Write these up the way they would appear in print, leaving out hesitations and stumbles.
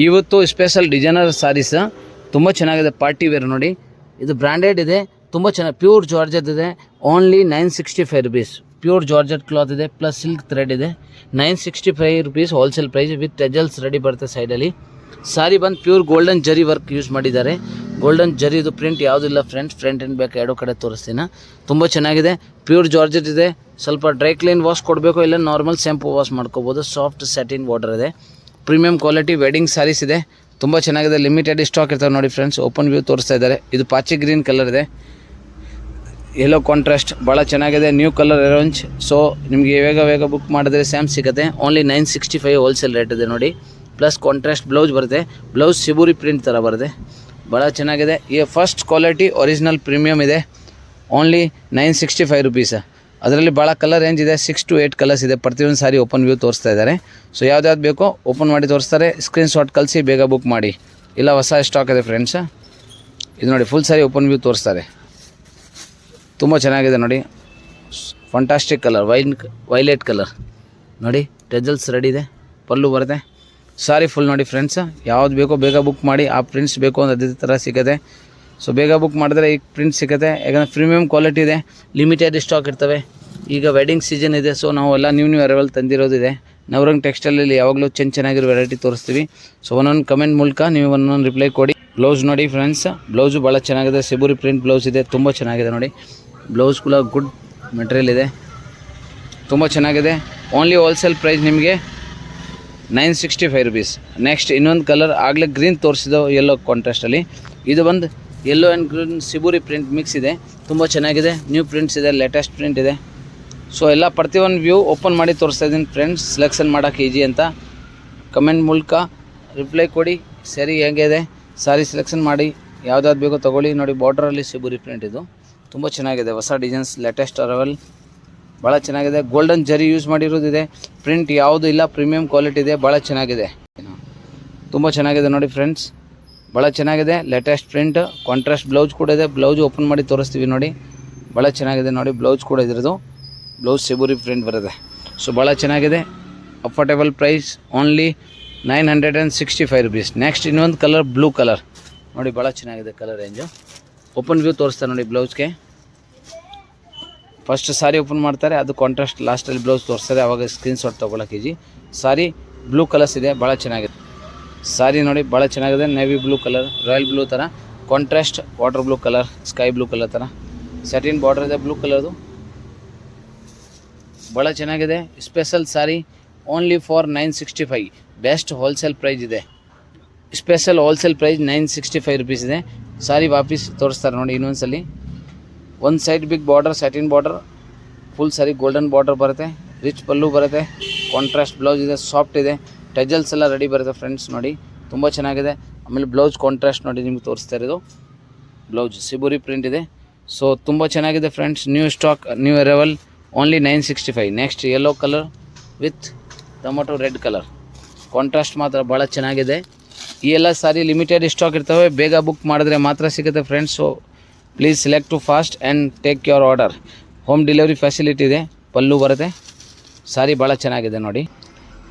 ಇವತ್ತು special designer saris ತುಂಬ ಚೆನ್ನಾಗಿದೆ, ಪಾರ್ಟಿ ವೇರ್ ನೋಡಿ. ಇದು ಬ್ರ್ಯಾಂಡೆಡ್ ಇದೆ, ತುಂಬ ಚೆನ್ನಾಗಿ ಪ್ಯೂರ್ ಜಾರ್ಜೆಟ್ ಇದೆ. Only 965 rupees. Pure georgette cloth ಇದೆ, ಪ್ಲಸ್ ಸಿಲ್ಕ್ ಥ್ರೆಡ್ ಇದೆ. 965 rupees wholesale price with tassels ready ಬರುತ್ತೆ ಸೈಡಲ್ಲಿ. ಸಾರಿ ಬಂದು pure golden zari work use ಮಾಡಿದ್ದಾರೆ. ಗೋಲ್ಡನ್ ಜರಿದು ಪ್ರಿಂಟ್ ಯಾವುದಿಲ್ಲ ಫ್ರೆಂಡ್ಸ್, ಫ್ರಂಟ್ ಆ್ಯಂಡ್ ಬ್ಯಾಕ್ ಎರಡೂ ಕಡೆ ತೋರಿಸ್ತೀನಿ. ತುಂಬ ಚೆನ್ನಾಗಿದೆ, ಪ್ಯೂರ್ ಜಾರ್ಜೆಟ್ ಇದೆ. ಸ್ವಲ್ಪ ಡ್ರೈ ಕ್ಲೀನ್ ವಾಶ್ ಕೊಡಬೇಕು, ಇಲ್ಲ ನಾರ್ಮಲ್ ಶಾಂಪು ವಾಶ್ ಮಾಡ್ಕೋಬೋದು. ಸಾಫ್ಟ್ ಸ್ಯಾಟಿನ್ ಬಾರ್ಡರ್ ಇದೆ, ಪ್ರೀಮಿಯಂ ಕ್ವಾಲಿಟಿ ವೆಡ್ಡಿಂಗ್ ಸ್ಯಾರೀಸ್ ಇದೆ. ತುಂಬ ಚೆನ್ನಾಗಿದೆ, ಲಿಮಿಟೆಡ್ ಸ್ಟಾಕ್ ಇರ್ತಾವೆ ನೋಡಿ ಫ್ರೆಂಡ್ಸ್. ಓಪನ್ ವ್ಯೂ ತೋರಿಸ್ತಾ ಇದ್ದಾರೆ. ಇದು ಪಾಚಿ ಗ್ರೀನ್ ಕಲರ್ ಇದೆ, ಯೆಲ್ಲೋ ಕಾಂಟ್ರಾಸ್ಟ್ ಭಾಳ ಚೆನ್ನಾಗಿದೆ, ನ್ಯೂ ಕಲರ್ ಅರೇಂಜ್. ಸೊ ನಿಮಗೆ ಬೇಗ ಬುಕ್ ಮಾಡಿದ್ರೆ ಸ್ಯಾಮ್ ಸಿಗುತ್ತೆ. ಓನ್ಲಿ 965 ಹೋಲ್ಸೇಲ್ ರೇಟ್ ಇದೆ ನೋಡಿ. ಪ್ಲಸ್ ಕಾಂಟ್ರಾಸ್ಟ್ ಬ್ಲೌಸ್ ಬರುತ್ತೆ, ಬ್ಲೌಸ್ ಸಿಬುರಿ ಪ್ರಿಂಟ್ ಥರ ಬರುತ್ತೆ, ಭಾಳ ಚೆನ್ನಾಗಿದೆ. ಈ ಫಸ್ಟ್ ಕ್ವಾಲಿಟಿ ಒರಿಜಿನಲ್ ಪ್ರೀಮಿಯಮ್ ಇದೆ. Only 965 rupees. ಅದರಲ್ಲಿ ಭಾಳ ಕಲರ್ ರೇಂಜ್ ಇದೆ, 6 to 8 ಕಲರ್ಸ್ ಇದೆ. ಪ್ರತಿಯೊಂದು ಸಾರಿ ಓಪನ್ ವ್ಯೂ ತೋರಿಸ್ತಾ ಇದ್ದಾರೆ. ಸೊ ಯಾವ್ದು ಬೇಕೋ ಓಪನ್ ಮಾಡಿ ತೋರಿಸ್ತಾರೆ, ಸ್ಕ್ರೀನ್ಶಾಟ್ ಕಳಿಸಿ ಬೇಗ ಬುಕ್ ಮಾಡಿ. ಇಲ್ಲ ಹೊಸ ಸ್ಟಾಕ್ ಇದೆ ಫ್ರೆಂಡ್ಸ್. ಇದು ನೋಡಿ ಫುಲ್ ಸಾರಿ ಓಪನ್ ವ್ಯೂ ತೋರಿಸ್ತಾರೆ, ತುಂಬ ಚೆನ್ನಾಗಿದೆ ನೋಡಿ. ಫಂಟಾಸ್ಟಿಕ್ ಕಲರ್, ವೈಲೆಟ್ ಕಲರ್ ನೋಡಿ. ಟೆಜಲ್ಸ್ ರೆಡಿ ಇದೆ, ಪಲ್ಲು ಬರುತ್ತೆ. ಸಾರಿ ಫುಲ್ ನೋಡಿ ಫ್ರೆಂಡ್ಸ್. ಯಾವ್ದು ಬೇಕೋ ಬೇಗ ಬುಕ್ ಮಾಡಿ. ಆ ಪ್ರಿಂಟ್ಸ್ ಬೇಕು ಅಂದ್ರೆ ಅದೇ ಥರ ಸಿಗುತ್ತೆ. ಸೊ ಬೇಗ ಬುಕ್ ಮಾಡಿದ್ರೆ ಈಗ ಪ್ರಿಂಟ್ ಸಿಗುತ್ತೆ, ಯಾಕಂದರೆ ಪ್ರೀಮಿಯಮ್ ಕ್ವಾಲಿಟಿ ಇದೆ, ಲಿಮಿಟೆಡ್ ಸ್ಟಾಕ್ ಇರ್ತವೆ. ಈಗ ವೆಡ್ಡಿಂಗ್ ಸೀಸನ್ ಇದೆ, ಸೊ ನಾವೆಲ್ಲ ನ್ಯೂ ಅರೈವಲ್ ತಂದಿರೋದಿದೆ. ನವರಂಗ್ ಟೆಕ್ಸ್ಟೈಲಲ್ಲಿ ಯಾವಾಗಲೂ ಚೆನ್ನಾಗಿರೋ ವೆರೈಟಿ ತೋರಿಸ್ತೀವಿ. ಸೊ ಒಂದೊಂದು ಕಮೆಂಟ್ ಮೂಲಕ ನೀವು ಒಂದೊಂದು ರಿಪ್ಲೈ ಕೊಡಿ. ಬ್ಲೌಸ್ ನೋಡಿ ಫ್ರೆಂಡ್ಸ್, ಬ್ಲೌಸು ಭಾಳ ಚೆನ್ನಾಗಿದೆ, ಸಿಬುರಿ ಪ್ರಿಂಟ್ ಬ್ಲೌಸ್ ಇದೆ, ತುಂಬ ಚೆನ್ನಾಗಿದೆ ನೋಡಿ. ಬ್ಲೌಸ್ ಕೂಡ ಗುಡ್ ಮೆಟೀರಿಯಲ್ ಇದೆ, ತುಂಬ ಚೆನ್ನಾಗಿದೆ. ಓನ್ಲಿ ಹೋಲ್ಸೇಲ್ ಪ್ರೈಸ್ ನಿಮಗೆ 965 rupees. ನೆಕ್ಸ್ಟ್ ಇನ್ನೊಂದು ಕಲರ್ ಆಗಲೇ ಗ್ರೀನ್ ತೋರಿಸಿದ್ದು ಯೆಲ್ಲೋ ಕಾಂಟ್ರಾಸ್ಟಲ್ಲಿ. ಇದು ಬಂದು ಯೆಲ್ಲೋ ಆ್ಯಂಡ್ ಗ್ರೀನ್ ಸಿಬುರಿ ಪ್ರಿಂಟ್ ಮಿಕ್ಸ್ ಇದೆ, ತುಂಬ ಚೆನ್ನಾಗಿದೆ. ನ್ಯೂ ಪ್ರಿಂಟ್ಸ್ ಇದೆ, ಲೇಟೆಸ್ಟ್ ಪ್ರಿಂಟ್ ಇದೆ. ಸೊ ಎಲ್ಲ ಪ್ರತಿಯೊಂದು ವ್ಯೂ ಓಪನ್ ಮಾಡಿ ತೋರಿಸ್ತಾ ಇದ್ದೀನಿ ಫ್ರೆಂಡ್ಸ್, ಸೆಲೆಕ್ಷನ್ ಮಾಡೋಕ್ಕೆ ಈಜಿ ಅಂತ. ಕಮೆಂಟ್ ಮೂಲಕ ರಿಪ್ಲೈ ಕೊಡಿ, ಸರಿ ಹೇಗಿದೆ ಸಾರಿ ಸೆಲೆಕ್ಷನ್ ಮಾಡಿ, ಯಾವುದಾದ್ರು ಬೇಕೋ ತೊಗೊಳ್ಳಿ. ನೋಡಿ ಬಾರ್ಡ್ರಲ್ಲಿ ಸಿಬುರಿ ಪ್ರಿಂಟ್ ಇದು ತುಂಬ ಚೆನ್ನಾಗಿದೆ, ಹೊಸ ಡಿಸೈನ್ಸ್, ಲೇಟೆಸ್ಟ್ ಅರೈವಲ್, ಭಾಳ ಚೆನ್ನಾಗಿದೆ. ಗೋಲ್ಡನ್ ಜರಿ ಯೂಸ್ ಮಾಡಿರೋದಿದೆ, ಪ್ರಿಂಟ್ ಯಾವುದು ಇಲ್ಲ, ಪ್ರೀಮಿಯಂ ಕ್ವಾಲಿಟಿ ಇದೆ, ಭಾಳ ಚೆನ್ನಾಗಿದೆ, ತುಂಬ ಚೆನ್ನಾಗಿದೆ ನೋಡಿ ಫ್ರೆಂಡ್ಸ್, ಭಾಳ ಚೆನ್ನಾಗಿದೆ. ಲೇಟೆಸ್ಟ್ ಪ್ರಿಂಟ್, ಕಾಂಟ್ರಾಸ್ಟ್ ಬ್ಲೌಸ್ ಕೂಡ ಇದೆ. ಬ್ಲೌಸ್ ಓಪನ್ ಮಾಡಿ ತೋರಿಸ್ತೀವಿ ನೋಡಿ, ಭಾಳ ಚೆನ್ನಾಗಿದೆ ನೋಡಿ. ಬ್ಲೌಸ್ ಕೂಡ ಇದ್ರದ್ದು ಬ್ಲೌಸ್ ಸಿಬುರಿ ಪ್ರಿಂಟ್ ಬರುತ್ತೆ. ಸೊ ಭಾಳ ಚೆನ್ನಾಗಿದೆ, affordable price, only 965 rupees. Next ಇನ್ನೊಂದು ಕಲರ್ ಬ್ಲೂ ಕಲರ್ ನೋಡಿ, ಭಾಳ ಚೆನ್ನಾಗಿದೆ ಕಲರ್ ರೇಂಜು. ಓಪನ್ ವ್ಯೂ ತೋರಿಸ್ತಾರೆ ನೋಡಿ ಬ್ಲೌಸ್ಗೆ. ಫಸ್ಟ್ ಸಾರಿ ಓಪನ್ ಮಾಡ್ತಾರೆ, ಅದು ಕಾಂಟ್ರಾಸ್ಟ್ ಲಾಸ್ಟಲ್ಲಿ ಬ್ಲೌಸ್ ತೋರಿಸ್ತಾರೆ, ಆವಾಗ ಸ್ಕ್ರೀನ್ಶಾಟ್ ತೊಗೊಳಕ್ಕೆ ಈಜಿ. ಸಾರಿ ಬ್ಲೂ ಕಲರ್ಸ್ ಇದೆ, ಭಾಳ ಚೆನ್ನಾಗಿದೆ. ಸಾರಿ ನೋಡಿ ಭಾಳ ಚೆನ್ನಾಗಿದೆ, navy blue colour, royal blue ಥರ, contrast water blue colour, sky blue colour ಥರ, ಸ್ಯಾಟಿನ್ ಬಾರ್ಡರ್ ಇದೆ ಬ್ಲೂ ಕಲರ್ದು, ಭಾಳ ಚೆನ್ನಾಗಿದೆ. Special sari only for 965. Best wholesale price ಇದೆ, ಸ್ಪೆಷಲ್ ಹೋಲ್ಸೇಲ್ ಪ್ರೈಸ್ 965 rupees ಇದೆ. ಸಾರಿ ವಾಪೀಸ್ ತೋರಿಸ್ತಾರೆ ನೋಡಿ ಇನ್ನೊಂದ್ಸಲಿ. ಒಂದು side big border, satin border, full sari golden border ಬರುತ್ತೆ, ರಿಚ್ ಪಲ್ಲು ಬರುತ್ತೆ, ಕಾಂಟ್ರಾಸ್ಟ್ ಬ್ಲೌಸ್ ಇದೆ, ಸಾಫ್ಟ್ ಇದೆ, ಟೆಜಲ್ಸ್ ಎಲ್ಲ ರೆಡಿ ಬರುತ್ತೆ ಫ್ರೆಂಡ್ಸ್ ನೋಡಿ, ತುಂಬ ಚೆನ್ನಾಗಿದೆ. ಆಮೇಲೆ ಬ್ಲೌಸ್ ಕಾಂಟ್ರಾಸ್ಟ್ ನೋಡಿ ನಿಮ್ಗೆ ತೋರಿಸ್ತಾ ಇರೋದು, ಬ್ಲೌಸ್ ಸಿಬುರಿ ಪ್ರಿಂಟ್ ಇದೆ. ಸೊ ತುಂಬ ಚೆನ್ನಾಗಿದೆ friends, new stock, new arrival, only 965. Next yellow colour with tomato red colour, contrast ಮಾತ್ರ ಭಾಳ ಚೆನ್ನಾಗಿದೆ. ಈ ಎಲ್ಲ ಸಾರಿ ಲಿಮಿಟೆಡ್ ಸ್ಟಾಕ್ ಇರ್ತವೆ, ಬೇಗ ಬುಕ್ ಮಾಡಿದ್ರೆ ಮಾತ್ರ ಸಿಗುತ್ತೆ friends. So please select to fast and take your order. Home delivery facility ಇದೆ, ಪಲ್ಲು ಬರುತ್ತೆ. ಸಾರಿ ಭಾಳ ಚೆನ್ನಾಗಿದೆ ನೋಡಿ,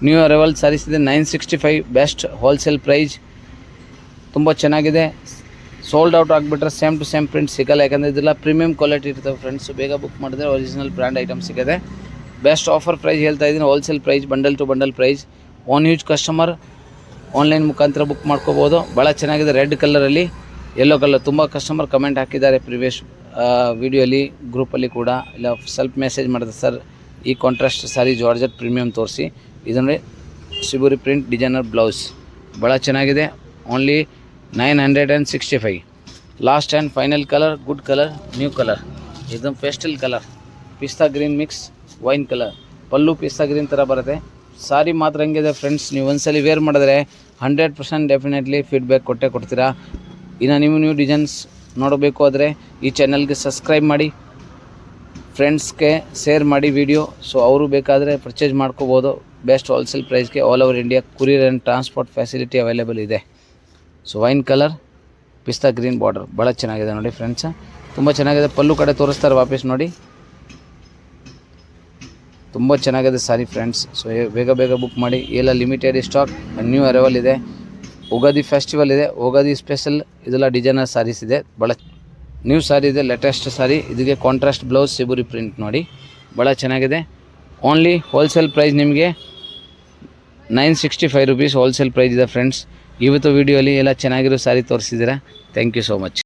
ನ್ಯೂ ಅರೈವಲ್ ಸಾರೀಸ್ ಇದೆ, 965 ಬೆಸ್ಟ್ ಹೋಲ್ಸೇಲ್ ಪ್ರೈಸ್, ತುಂಬ ಚೆನ್ನಾಗಿದೆ. ಸೋಲ್ಡ್ ಔಟ್ ಆಗಿಬಿಟ್ರೆ ಸೇಮ್ ಟು ಸೇಮ್ ಪ್ರಿಂಟ್ ಸಿಗಲ್ಲ, ಯಾಕಂದರೆ ಇದೆಲ್ಲ ಪ್ರೀಮಿಯಂ ಕ್ವಾಲಿಟಿ ಇರ್ತವೆ ಫ್ರೆಂಡ್ಸ್. ಬೇಗ ಬುಕ್ ಮಾಡಿದ್ರೆ ಒರಿಜಿನಲ್ ಬ್ರ್ಯಾಂಡ್ ಐಟಮ್ ಸಿಗುತ್ತೆ. ಬೆಸ್ಟ್ ಆಫರ್ ಪ್ರೈಸ್ ಹೇಳ್ತಾ ಇದ್ದೀನಿ, wholesale price, bundle to bundle price. Own use customer online ಮುಖಾಂತರ ಬುಕ್ ಮಾಡ್ಕೋಬೋದು. ಭಾಳ ಚೆನ್ನಾಗಿದೆ, ರೆಡ್ ಕಲರಲ್ಲಿ ಯೆಲ್ಲೋ ಕಲರ್. ತುಂಬ ಕಸ್ಟಮರ್ ಕಮೆಂಟ್ ಹಾಕಿದ್ದಾರೆ ಪ್ರಿವಿಯಸ್ ವೀಡಿಯೋಲಿ, ಗ್ರೂಪಲ್ಲಿ ಕೂಡ, ಇಲ್ಲ ಸ್ವಲ್ಪ ಮೆಸೇಜ್ ಮಾಡಿದೆ, ಸರ್ ಈ ಕಾಂಟ್ರಾಸ್ಟ್ ಸಾರಿ ಜಾರ್ಜೆಟ್ ಪ್ರೀಮಿಯಮ್ ತೋರಿಸಿ. ಇದನ್ನೇ ಸಿಬುರಿ ಪ್ರಿಂಟ್ ಡಿಸೈನರ್ ಬ್ಲೌಸ್, ಭಾಳ ಚೆನ್ನಾಗಿದೆ. Only 965. Last and final colour, good colour, new colour, ಇದೊಂದು pastel colour, pista green mix wine colour, ಪಲ್ಲು ಪಿಸ್ತಾ ಗ್ರೀನ್ ಥರ ಬರುತ್ತೆ. ಸಾರಿ ಮಾತ್ರ ಹಂಗಿದೆ ಫ್ರೆಂಡ್ಸ್, ನೀವು ಒಂದ್ಸಲಿ ವೇರ್ ಮಾಡಿದ್ರೆ 100% ಡೆಫಿನೆಟ್ಲಿ ಫೀಡ್ಬ್ಯಾಕ್ ಕೊಟ್ಟೇ ಕೊಡ್ತೀರಾ. ಇನ್ನು ನೀವು ನ್ಯೂ ಡಿಸೈನ್ಸ್ ನೋಡಬೇಕು ಆದರೆ ಈ ಚಾನಲ್ಗೆ ಸಬ್ಸ್ಕ್ರೈಬ್ ಮಾಡಿ, ಫ್ರೆಂಡ್ಸ್ಗೆ ಶೇರ್ ಮಾಡಿ ವಿಡಿಯೋ. ಸೊ ಅವರು ಬೇಕಾದರೆ ಪರ್ಚೇಸ್ ಮಾಡ್ಕೋಬೋದು ಬೆಸ್ಟ್ ಹೋಲ್ಸೇಲ್ ಪ್ರೈಸ್ಗೆ. All over India courier and transport facility available ಇದೆ. So wine colour, pista green border, ಭಾಳ ಚೆನ್ನಾಗಿದೆ ನೋಡಿ ಫ್ರೆಂಡ್ಸ್, ತುಂಬ ಚೆನ್ನಾಗಿದೆ. ಪಲ್ಲು ಕಡೆ ತೋರಿಸ್ತಾರೆ ವಾಪಸ್ ನೋಡಿ, ತುಂಬ ಚೆನ್ನಾಗಿದೆ ಸಾರಿ ಫ್ರೆಂಡ್ಸ್. ಸೊ ಬೇಗ ಬುಕ್ ಮಾಡಿ, ಎಲ್ಲ ಲಿಮಿಟೆಡ್ ಸ್ಟಾಕ್, ನ್ಯೂ ಅರೈವಲ್ ಇದೆ. ಉಗಾದಿ ಫೆಸ್ಟಿವಲ್ ಇದೆ, ಉಗಾದಿ ಸ್ಪೆಷಲ್ ಇದೆಲ್ಲ ಡಿಸೈನರ್ ಸಾರೀಸ್ ಇದೆ. ಭಾಳ ನ್ಯೂ ಸಾರಿ ಇದೆ, ಲೇಟೆಸ್ಟ್ ಸಾರಿ. ಇದಕ್ಕೆ ಕಾಂಟ್ರಾಸ್ಟ್ ಬ್ಲೌಸ್, ಸಿಬುರಿ ಪ್ರಿಂಟ್ ನೋಡಿ, ಭಾಳ ಚೆನ್ನಾಗಿದೆ. ಓನ್ಲಿ ಹೋಲ್ಸೇಲ್ ಪ್ರೈಸ್ ನಿಮಗೆ 965 ರುಪೀಸ್ ಹೋಲ್ಸೇಲ್ ಪ್ರೈಸ್ ಇದೆ ಫ್ರೆಂಡ್ಸ್. ಇವತ್ತು ವೀಡಿಯೋಲಿ ಎಲ್ಲ ಚೆನ್ನಾಗಿರೋ ಸಾರಿ ತೋರಿಸಿದ್ದೀರಾ. Thank you so much.